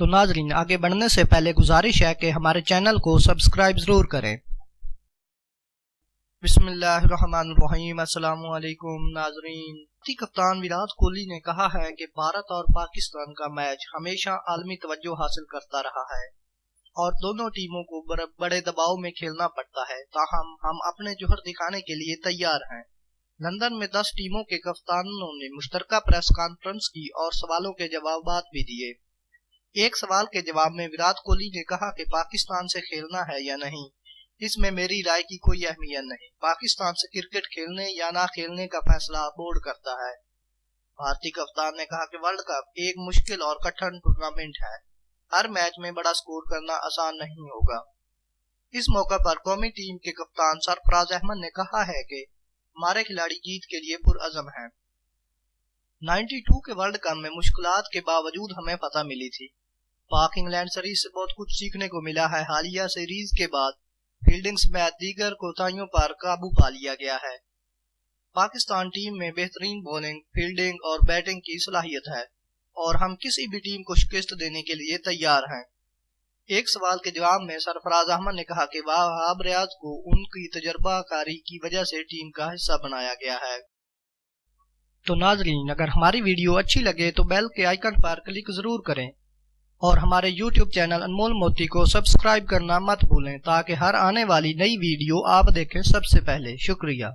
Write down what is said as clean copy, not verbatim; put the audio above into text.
تو ناظرین آگے بڑھنے سے پہلے گزارش ہے کہ ہمارے چینل کو سبسکرائب ضرور کریں۔ بسم اللہ الرحمن الرحیم۔ السلام علیکم ناظرین۔ کپتان وراٹ کوہلی نے کہا ہے کہ بھارت اور پاکستان کا میچ ہمیشہ عالمی توجہ حاصل کرتا رہا ہے اور دونوں ٹیموں کو بڑے دباؤ میں کھیلنا پڑتا ہے، تاہم ہم اپنے جوہر دکھانے کے لیے تیار ہیں۔ لندن میں 10 ٹیموں کے کپتانوں نے مشترکہ پریس کانفرنس کی اور سوالوں کے جوابات بھی دیے۔ ایک سوال کے جواب میں وراٹ کوہلی نے کہا کہ پاکستان سے کھیلنا ہے یا نہیں، اس میں میری رائے کی کوئی اہمیت نہیں۔ پاکستان سے کرکٹ کھیلنے یا نہ کھیلنے کا فیصلہ بورڈ کرتا ہے۔ بھارتی کپتان نے کہا کہ ورلڈ کپ ایک مشکل اور کٹھن ٹورنامنٹ ہے، ہر میچ میں بڑا سکور کرنا آسان نہیں ہوگا۔ اس موقع پر قومی ٹیم کے کپتان سرفراز احمد نے کہا ہے کہ ہمارے کھلاڑی جیت کے لیے پرعزم ہیں۔ 92 کے ورلڈ کپ میں مشکلات کے باوجود ہمیں فتح ملی تھی۔ پاک انگلینڈ سیریز سے بہت کچھ سیکھنے کو ملا ہے۔ حالیہ سیریز کے بعد فیلڈنگ سمیت دیگر کوتاہیوں پر قابو پا لیا گیا ہے۔ پاکستان ٹیم میں بہترین بولنگ، فیلڈنگ اور بیٹنگ کی صلاحیت ہے اور ہم کسی بھی ٹیم کو شکست دینے کے لیے تیار ہیں۔ ایک سوال کے جواب میں سرفراز احمد نے کہا کہ وہاب ریاض کو ان کی تجربہ کاری کی وجہ سے ٹیم کا حصہ بنایا گیا ہے۔ تو ناظرین اگر ہماری ویڈیو اچھی لگے تو بیل کے آئیکن پر کلک ضرور کریں اور ہمارے یوٹیوب چینل انمول موتی کو سبسکرائب کرنا مت بھولیں تاکہ ہر آنے والی نئی ویڈیو آپ دیکھیں سب سے پہلے۔ شکریہ۔